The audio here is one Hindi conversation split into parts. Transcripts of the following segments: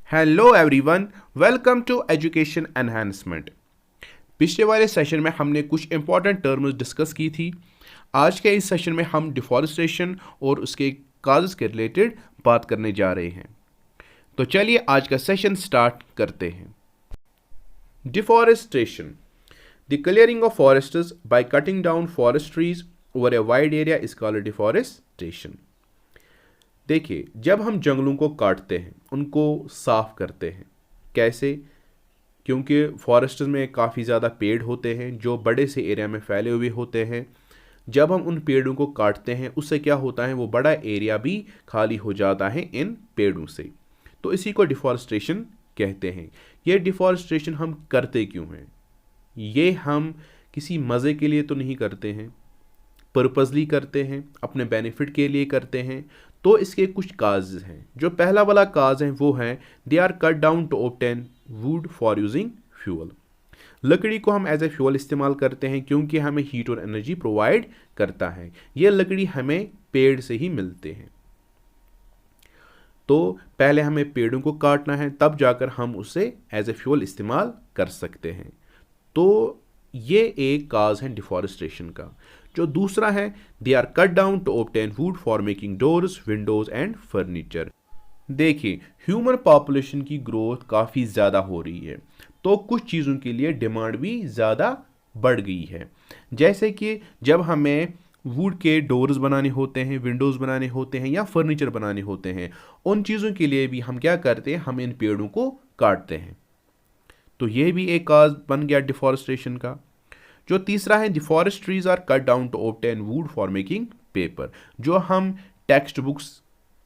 Hello everyone, welcome to education enhancement. पिछले वाले सेशन में हमने कुछ इंपॉर्टेंट टर्म्स डिस्कस की थी। आज के इस सेशन में हम डिफॉरेस्टेशन और उसके काजेस के रिलेटेड बात करने जा रहे हैं। तो चलिए आज का सेशन स्टार्ट करते हैं। Deforestation, the clearing of forests by cutting down forest trees over a wide area is called deforestation. देखिए, जब हम जंगलों को काटते हैं, उनको साफ करते हैं, कैसे? क्योंकि फॉरेस्ट में काफ़ी ज़्यादा पेड़ होते हैं जो बड़े से एरिया में फैले हुए होते हैं। जब हम उन पेड़ों को काटते हैं, उससे क्या होता है, वो बड़ा एरिया भी खाली हो जाता है इन पेड़ों से। तो इसी को डिफॉरेस्टेशन कहते हैं। ये डिफॉरेस्टेशन हम करते क्यों हैं? ये हम किसी मज़े के लिए तो नहीं करते हैं, पर्पजली करते हैं, अपने बेनिफिट के लिए करते हैं। तो इसके कुछ काज हैं। जो पहला वाला काज है वो है they are cut down to obtain wood for using fuel. लकड़ी को हम एज ए फ्यूल इस्तेमाल करते हैं क्योंकि हमें हीट और एनर्जी प्रोवाइड करता है। ये लकड़ी हमें पेड़ से ही मिलते हैं। तो पहले हमें पेड़ों को काटना है, तब जाकर हम उसे एज ए फ्यूल इस्तेमाल कर सकते हैं। तो ये एक काज है डिफॉरेस्टेशन का। जो दूसरा है, they are cut down to obtain wood for making doors, windows and furniture. देखिए, ह्यूमन पॉपुलेशन की ग्रोथ काफ़ी ज़्यादा हो रही है, तो कुछ चीज़ों के लिए डिमांड भी ज़्यादा बढ़ गई है। जैसे कि जब हमें वुड के डोर्स बनाने होते हैं, विंडोज़ बनाने होते हैं या फर्नीचर बनाने होते हैं, उन चीज़ों के लिए भी हम क्या करते हैं, हम इन पेड़ों को काटते हैं। तो ये भी एक काज बन गया डिफॉरेस्टेशन का। जो तीसरा है, the forest trees are cut down to obtain wood for making paper. जो हम टेक्स्ट बुक्स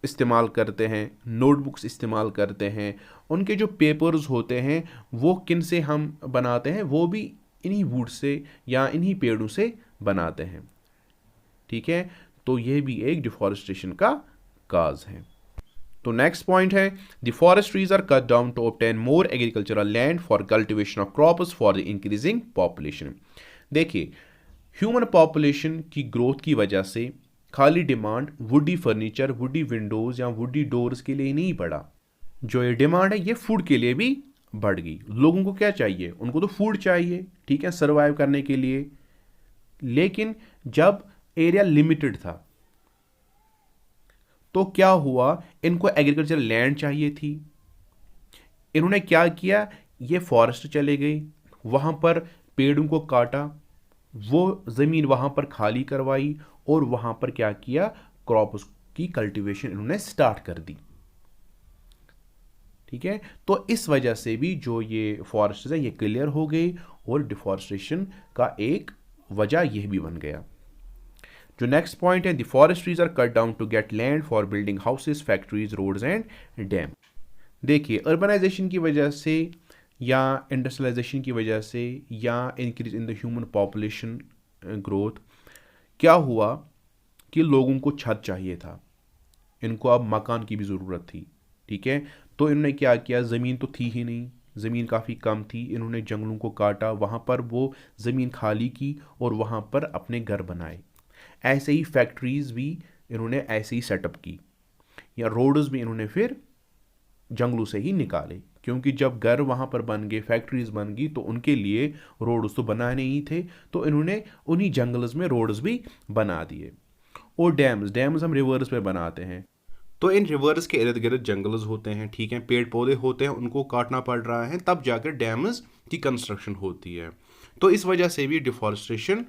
इस्तेमाल करते हैं, नोटबुक्स इस्तेमाल करते हैं, उनके जो पेपर्स होते हैं वो किन से हम बनाते हैं, वो भी इन्हीं वुड से या इन्हीं पेड़ों से बनाते हैं। ठीक है, तो ये भी एक डिफॉरेस्टेशन का काज है। तो नेक्स्ट पॉइंट है, the forest trees are cut down to obtain more agricultural land for cultivation of crops for the increasing population. देखिए, ह्यूमन पॉपुलेशन की ग्रोथ की वजह से खाली demand woody furniture, woody windows या वुडी डोर्स के लिए नहीं बढ़ा। जो ये डिमांड है ये फूड के लिए भी बढ़ गई। लोगों को क्या चाहिए? उनको तो फूड चाहिए, ठीक है, सर्वाइव करने के लिए। लेकिन जब एरिया लिमिटेड था तो क्या हुआ, इनको एग्रीकल्चर लैंड चाहिए थी। इन्होंने क्या किया, ये फॉरेस्ट चले गए, वहां पर पेड़ों को काटा, वो ज़मीन वहाँ पर खाली करवाई और वहाँ पर क्या किया, क्रॉप्स की कल्टीवेशन इन्होंने स्टार्ट कर दी। ठीक है, तो इस वजह से भी जो ये फॉरेस्ट है ये क्लियर हो गई और डिफॉरेस्टेशन का एक वजह यह भी बन गया। जो नेक्स्ट पॉइंट है, the forest trees are cut down to get land for building houses, factories, roads and dam. देखिए, अर्बनाइजेशन की वजह से या इंडस्ट्रियलाइजेशन की वजह से या increase in the human population growth क्या हुआ कि लोगों को छत चाहिए था, इनको अब मकान की भी ज़रूरत थी। ठीक है, तो इन्होंने क्या किया, ज़मीन तो थी ही नहीं, ज़मीन काफ़ी कम थी, इन्होंने जंगलों को काटा, वहाँ पर वो ज़मीन खाली की और वहाँ पर अपने घर बनाए। ऐसे ही फैक्ट्रीज़ भी इन्होंने ऐसे ही सेटअप की, या रोड्स भी इन्होंने फिर जंगलों से ही निकाले, क्योंकि जब घर वहाँ पर बन गए, फैक्ट्रीज बन गई, तो उनके लिए रोड्स तो बनाने ही थे, तो इन्होंने उन्हीं जंगल्स में रोड्स भी बना दिए। और डैम्स, डैम्स हम रिवर्स पे बनाते हैं, तो इन रिवर्स के इर्द गिर्द जंगल्स होते हैं, ठीक है, पेड़ पौधे होते हैं, उनको काटना पड़ रहा है, तब जाकर डैम्स की कंस्ट्रक्शन होती है। तो इस वजह से भी डिफॉरेस्टेशन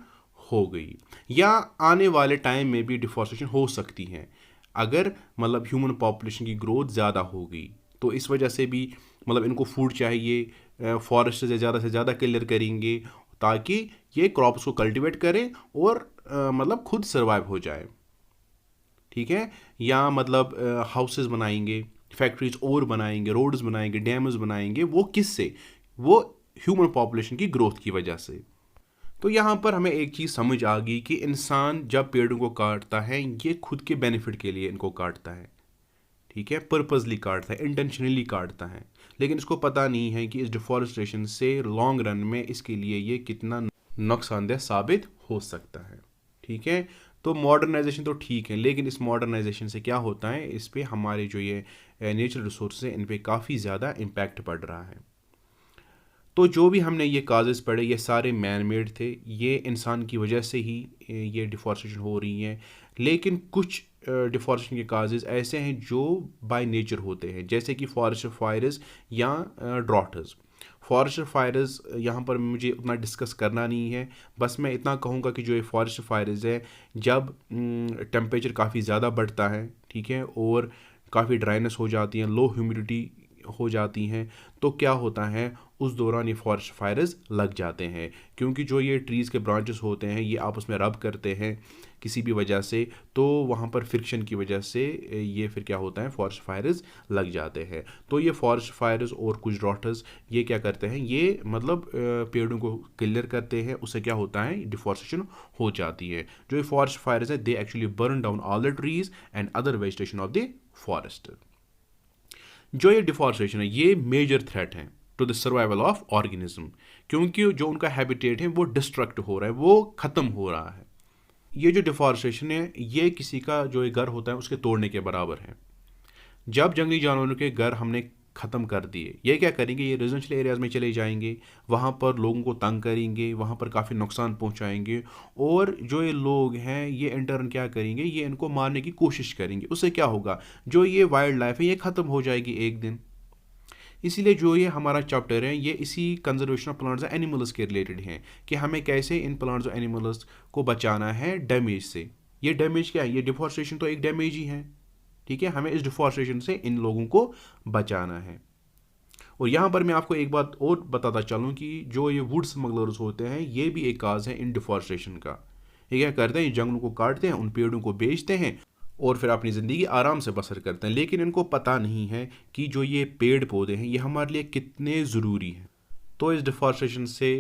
हो गई, या आने वाले टाइम में भी डिफॉरेस्टेशन हो सकती है अगर मतलब ह्यूमन पॉपुलेशन की ग्रोथ ज़्यादा हो गई। तो इस वजह से भी मतलब इनको फूड चाहिए, फॉरेस्ट से ज़्यादा क्लियर करेंगे ताकि ये क्रॉप्स को कल्टीवेट करें और मतलब खुद सर्वाइव हो जाए। ठीक है, या मतलब हाउसेस बनाएंगे, फैक्ट्रीज और बनाएंगे, रोड्स बनाएंगे, डैम्स बनाएंगे, वो किससे? वो ह्यूमन पॉपुलेशन की ग्रोथ की वजह से। तो यहाँ पर हमें एक चीज़ समझ आ गई कि इंसान जब पेड़ों को काटता है, ये खुद के बेनिफिट के लिए इनको काटता है। ठीक है, पर्पजली काटता है, इंटेंशनली काटता है, लेकिन इसको पता नहीं है कि इस डिफॉरेस्टेशन से लॉन्ग रन में इसके लिए ये कितना नुकसानदेह साबित हो सकता है। ठीक है, तो मॉडर्नाइजेशन तो ठीक है, लेकिन इस मॉडर्नाइजेशन से क्या होता है, इस पे हमारे जो ये नेचुरल रिसोर्स हैं इन पे काफ़ी ज़्यादा इम्पैक्ट पड़ रहा है। तो जो भी हमने ये काजेस पढ़े ये सारे मैन मेड थे, ये इंसान की वजह से ही ये डिफॉरेस्टेशन हो रही हैं। लेकिन कुछ डिफॉरेस्टेशन के काजेस ऐसे हैं जो बाय नेचर होते हैं, जैसे कि फॉरेस्ट फायर्स या ड्रॉट्स। फॉरेस्ट फायर्स यहाँ पर मुझे उतना डिस्कस करना नहीं है, बस मैं इतना कहूँगा कि जो ये फॉरेस्ट फायर्स है, जब टेम्परेचर काफ़ी ज़्यादा बढ़ता है, ठीक है, और काफ़ी ड्राइनेस हो जाती है, लो ह्यूमिडिटी हो जाती हैं, तो क्या होता है उस दौरान ये फॉरेस्ट फायर्स लग जाते हैं, क्योंकि जो ये ट्रीज़ के ब्रांचेस होते हैं ये आपस में रब करते हैं किसी भी वजह से, तो वहाँ पर फ्रिक्शन की वजह से ये फिर क्या होता है फॉरेस्ट फायर्स लग जाते हैं। तो ये फॉरेस्ट फायर्स और कुछ ड्रॉट्स ये क्या करते हैं, ये मतलब पेड़ों को क्लियर करते हैं, उससे क्या होता है डिफॉरेस्टेशन हो जाती है। जो ये फॉरेस्ट फायर्स है they actually burn down all the trees and other vegetation of the forest. जो ये डिफॉरेस्टेशन है ये मेजर थ्रेट है to the survival of organism, क्योंकि जो उनका हैबिटेट है वो डिस्ट्रक्ट हो रहा है, वो ख़त्म हो रहा है। ये जो डिफॉरेस्टेशन है ये किसी का जो ये घर होता है उसके तोड़ने के बराबर है। जब जंगली जानवरों के घर हमने ख़त्म कर दिए, ये क्या करेंगे, ये रेजिडेंशियल एरियाज़ में चले जाएंगे, वहाँ पर लोगों को तंग करेंगे, वहाँ पर काफ़ी नुकसान पहुँचाएंगे, और जो ये लोग हैं ये इन टर्न क्या करेंगे, ये इनको मारने की कोशिश करेंगे। उससे क्या होगा, जो ये वाइल्ड लाइफ है ये ख़त्म हो जाएगी एक दिन। इसीलिए जो ये हमारा चैप्टर है ये इसी conservation of plants and animals के रिलेटेड है, कि हमें कैसे इन प्लांट्स और एनिमल्स को बचाना है डैमेज से। ये डैमेज क्या है, ये डिफॉरेस्टेशन तो एक डैमेज ही है, ठीक है, हमें इस डिफॉरेस्टेशन से इन लोगों को बचाना है। और यहाँ पर मैं आपको एक बात और बताता चलूँ कि जो ये वुड स्मगलर्स होते हैं ये भी एक काज है इन डिफॉरेस्टेशन का। ये क्या करते हैं, जंगलों को काटते हैं, उन पेड़ों को बेचते हैं और फिर अपनी ज़िंदगी आराम से बसर करते हैं, लेकिन इनको पता नहीं है कि जो ये पेड़ पौधे हैं ये हमारे लिए कितने ज़रूरी हैं। तो इस डिफॉरेस्टेशन से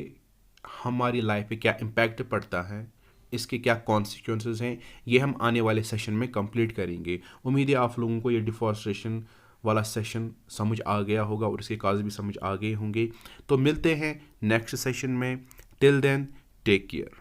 हमारी लाइफ पे क्या इम्पैक्ट पड़ता है, इसके क्या कॉन्सिक्वेंसेस हैं, ये हम आने वाले सेशन में कंप्लीट करेंगे। उम्मीद है आप लोगों को ये डिफॉरेस्टेशन वाला सेशन समझ आ गया होगा और इसके काज भी समझ आ गए होंगे। तो मिलते हैं नेक्स्ट सेशन में, टिल देन टेक केयर।